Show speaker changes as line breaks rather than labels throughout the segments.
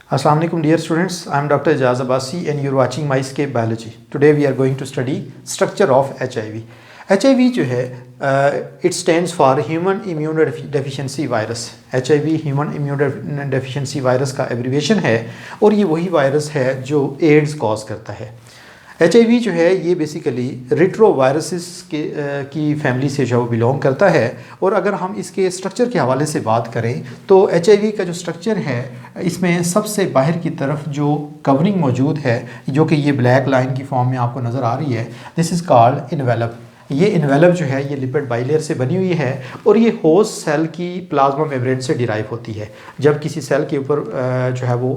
Assalamu alaikum dear students, I am Dr. Ijaz Abbasi and you are watching MyScape Biology. Today we are going to study structure of HIV. HIV जो है it stands for Human Immunodeficiency Virus. HIV Human Immunodeficiency Virus का abbreviation है और ये वही virus है जो ads cause करता है। HIV जो है ये बेसिकली रिट्रोवायरसेस की फैमिली से जो बिलोंग करता है। और अगर हम इसके स्ट्रक्चर के हवाले से बात करें तो HIV का जो स्ट्रक्चर है इसमें सबसे बाहर की तरफ जो कवरिंग मौजूद है जो कि ये ब्लैक लाइन की फॉर्म में आपको नज़र आ रही है, दिस इज़ कॉल्ड इन्वेलप। ये इन्वेलप जो है ये लिपिड बाइलेयर से बनी हुई है और ये होस्ट सेल की प्लाज्मा मेम्ब्रेन से डिराइव होती है। जब किसी सेल के ऊपर जो है वो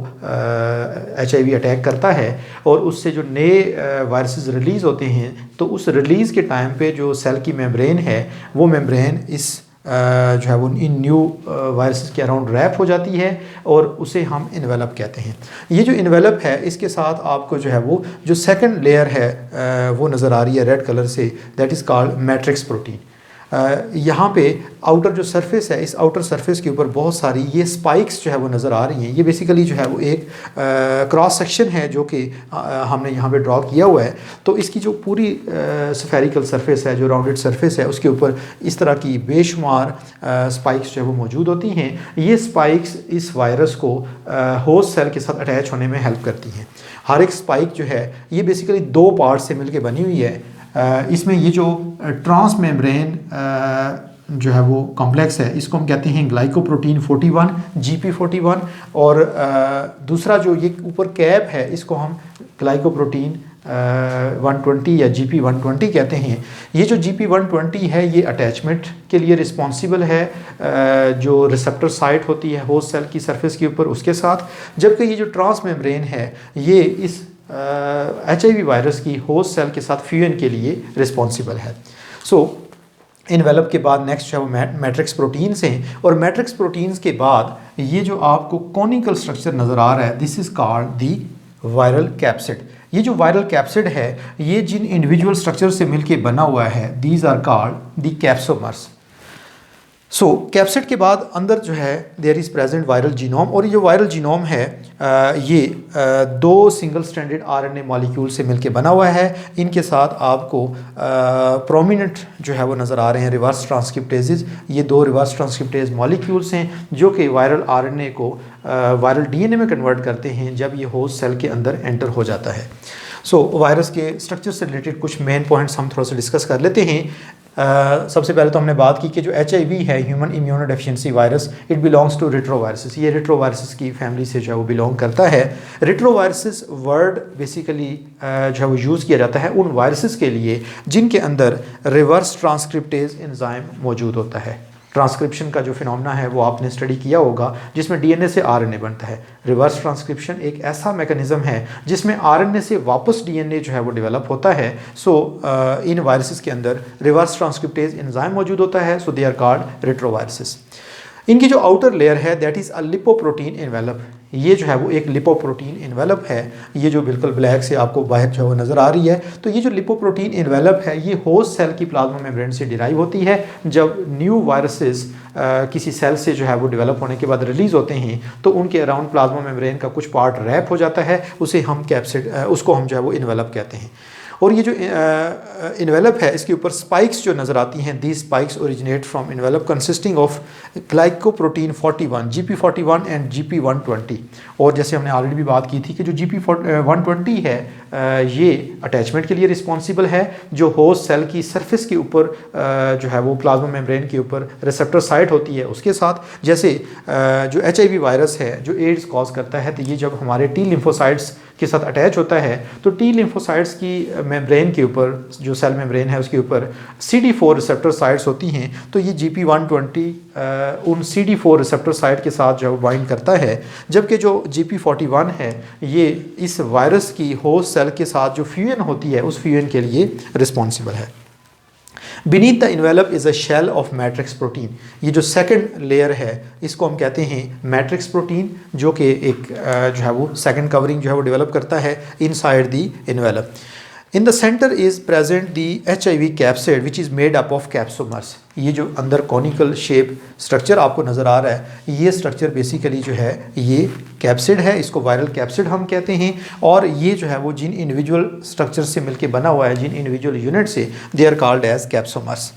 HIV अटैक करता है और उससे जो नए वायरसेस रिलीज़ होते हैं तो उस रिलीज़ के टाइम पे जो सेल की मेम्ब्रेन है वो मेम्ब्रेन इस जो है वो इन न्यू वायरसेस के अराउंड रैप हो जाती है और उसे हम इन्वेलप कहते हैं। ये जो इन्वेलप है इसके साथ आपको जो है वो जो सेकंड लेयर है वो नज़र आ रही है रेड कलर से, that is called matrix protein. यहाँ पे आउटर जो सरफेस है इस आउटर सरफेस के ऊपर बहुत सारी ये स्पाइक्स जो है वो नज़र आ रही हैं। ये बेसिकली जो है वो एक क्रॉस सेक्शन है जो कि हमने यहाँ पे ड्रॉ किया हुआ है। तो इसकी जो पूरी स्फेरिकल सरफेस है, जो राउंडेड सरफेस है, उसके ऊपर इस तरह की बेशुमार स्पाइक्स जो है वो मौजूद होती हैं। ये स्पाइक्स इस वायरस को होस्ट सेल के साथ अटैच होने में हेल्प करती हैं। हर एक स्पाइक जो है ये बेसिकली दो पार्ट से मिलकर बनी हुई है। इसमें ये जो ट्रांस मेम्ब्रेन जो है वो कॉम्प्लेक्स है इसको हम कहते हैं ग्लाइकोप्रोटीन 41 GP41 और दूसरा जो ये ऊपर कैप है इसको हम ग्लाइकोप्रोटीन 120 या GP120 कहते हैं। ये जो GP120 है ये अटैचमेंट के लिए रिस्पॉन्सिबल है जो रिसेप्टर साइट होती है होस्ट सेल की सरफेस के ऊपर उसके साथ, जबकि ये जो ट्रांस मेम्ब्रेन है ये इस HIV वायरस की होस्ट सेल के साथ फ्यूजन के लिए रिस्पॉन्सिबल है। सो इन्वेलप के बाद नेक्स्ट जो है मैट्रिक्स प्रोटीन्स हैं और मैट्रिक्स प्रोटीन्स के बाद ये जो आपको कॉनिकल स्ट्रक्चर नज़र आ रहा है this is called the viral capsid. ये जो वायरल कैप्सिड है ये जिन इंडिविजुअल स्ट्रक्चर से मिलके बना हुआ है these are called the capsomers. So capsid के बाद अंदर जो है there is present viral genome और ये जो वायरल जीनोम है ये दो सिंगल स्ट्रैंडेड RNA मॉलिक्यूल से मिलके बना हुआ है। इनके साथ आपको प्रोमिनेंट जो है वो नज़र आ रहे हैं रिवर्स ट्रांसक्रिप्टेजेस। ये दो रिवर्स ट्रांसक्रिप्टेज मॉलिक्यूल्स हैं जो कि वायरल RNA को वायरल DNA में कन्वर्ट करते हैं जब ये होस्ट सेल के अंदर एंटर हो जाता है। सो वायरस के स्ट्रक्चर से रिलेटेड कुछ मेन पॉइंट्स हम थोड़ा सा डिस्कस कर लेते हैं। सबसे पहले तो हमने बात की कि जो HIV है human immunodeficiency virus it belongs to retroviruses. ये रिट्रोवायरसेस की फैमिली से जो है वो बिलोंग करता है। रिट्रोवायरसेस वर्ड बेसिकली जो है वो यूज़ किया जाता है उन वायरसेस के लिए जिनके अंदर रिवर्स ट्रांसक्रिप्टेज एंजाइम मौजूद होता है। ट्रांसक्रिप्शन का जो फिनोमेना है वो आपने स्टडी किया होगा जिसमें DNA से RNA बनता है। रिवर्स ट्रांसक्रिप्शन एक ऐसा मैकेनिज़्म है जिसमें RNA से वापस DNA जो है वो डेवलप होता है। सो इन वायरसेस के अंदर रिवर्स ट्रांसक्रिप्टेज एंजाइम मौजूद होता है, सो दे आर कॉल्ड रिट्रोवायरसेस। इनकी जो आउटर लेयर है that is a lipoprotein envelope. ये जो है वो एक लिपोप्रोटीन एनवेलप है। ये जो बिल्कुल ब्लैक से आपको बाहर जो है वो नज़र आ रही है तो ये जो लिपोप्रोटीन एनवेलप है ये होस्ट सेल की प्लाज्मा मेम्ब्रेन से डिराइव होती है। जब न्यू वायरसेस किसी सेल से जो है वो डेवलप होने के बाद रिलीज़ होते हैं तो उनके अराउंड प्लाज्मा मेम्ब्रेन का कुछ पार्ट रैप हो जाता है, उसे हम कैप्सिड उसको हम जो है वो एनवेलप कहते हैं। और ये जो इन्वेलप है इसके ऊपर स्पाइक्स जो नज़र आती हैं the spikes originate from envelope consisting of glycoprotein 41 GP41 and GP120। और जैसे हमने ऑलरेडी भी बात की थी कि जो GP120 है ये अटैचमेंट के लिए रिस्पॉन्सिबल है जो होस्ट सेल की सरफेस के ऊपर जो है वो प्लाज्मा मेम्ब्रेन के ऊपर रिसेप्टर साइट होती है उसके साथ। जैसे जो HIV वायरस है जो एड्स कॉज करता है तो ये जब हमारे T लिम्फोसाइट्स के साथ अटैच होता है तो T लिम्फोसाइट्स की मेम्ब्रेन के ऊपर जो सेल मेम्ब्रेन है उसके ऊपर CD4 रिसेप्टर साइट्स होती हैं। तो ये GP120 उन CD4 रिसेप्टर साइट के साथ जो बाइंड करता है, जबकि जो GP41 है ये इस वायरस की होस्ट सेल के साथ जो फ्यूजन होती है उस फ्यूजन के लिए रिस्पॉन्सिबल है। Beneath the envelope is a shell of matrix protein. ये जो सेकंड लेयर है इसको हम कहते हैं मैट्रिक्स प्रोटीन जो कि एक जो है वो सेकंड कवरिंग जो है वो डेवलप करता है inside the envelope. In the centre is present the HIV capsid which is made up of capsomeres. ये जो अंदर कॉनिकल शेप स्ट्रक्चर आपको नज़र आ रहा है, ये स्ट्रक्चर बेसिकली जो है ये कैप्सिड है, इसको वायरल कैप्सिड हम कहते हैं। और ये जो है वो जिन इंडिविजुअल स्ट्रक्चर से मिलके बना हुआ है, जिन इंडिविजुअल यूनिट से, they are called as capsomers.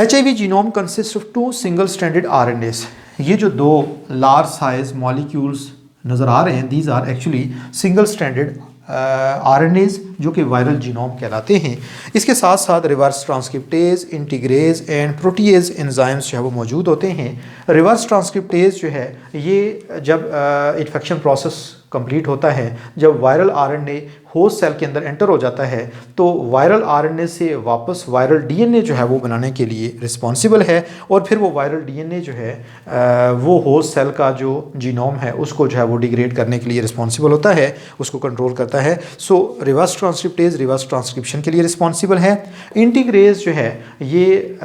HIV genome consist of 2 single stranded RNAs। ये जो 2 लार्ज साइज मॉलिक्यूल्स नज़र आ रहे हैं, these are actually single stranded RNAs जो कि वायरल जीनोम कहलाते हैं। इसके साथ साथ reverse transcriptase, integrase and protease enzymes जो है वो मौजूद होते हैं। रिवर्स ट्रांसक्रिप्टेज जो है ये जब इन्फेक्शन प्रोसेस कंप्लीट होता है, जब वायरल RNA होस्ट सेल के अंदर एंटर हो जाता है, तो वायरल RNA से वापस वायरल DNA जो है वो बनाने के लिए रिस्पॉन्सिबल है। और फिर वो वायरल DNA जो है वो होस्ट सेल का जो जीनोम है उसको जो है वो डिग्रेड करने के लिए रिस्पॉन्सिबल होता है, उसको कंट्रोल करता है। सो रिवर्स ट्रांसक्रिप्टेज रिवर्स ट्रांसक्रिप्शन के लिए रिस्पॉन्सिबल है। इंटीग्रेज जो है ये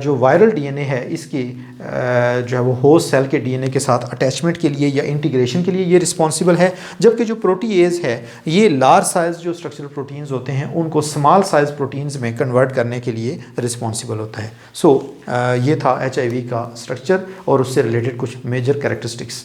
जो वायरल DNA है इसकी जो है वो होस्ट सेल के DNA के साथ अटैचमेंट के लिए या इंटीग्रेशन के लिए ये रिस्पॉन्सिबल है। जबकि जो प्रोटीएज है ये लार्ज साइज जो स्ट्रक्चरल प्रोटीन्स होते हैं उनको स्मॉल साइज प्रोटीन्स में कन्वर्ट करने के लिए रिस्पॉन्सिबल होता है। सो ये था HIV का स्ट्रक्चर और उससे रिलेटेड कुछ मेजर कैरेक्टरिस्टिक्स।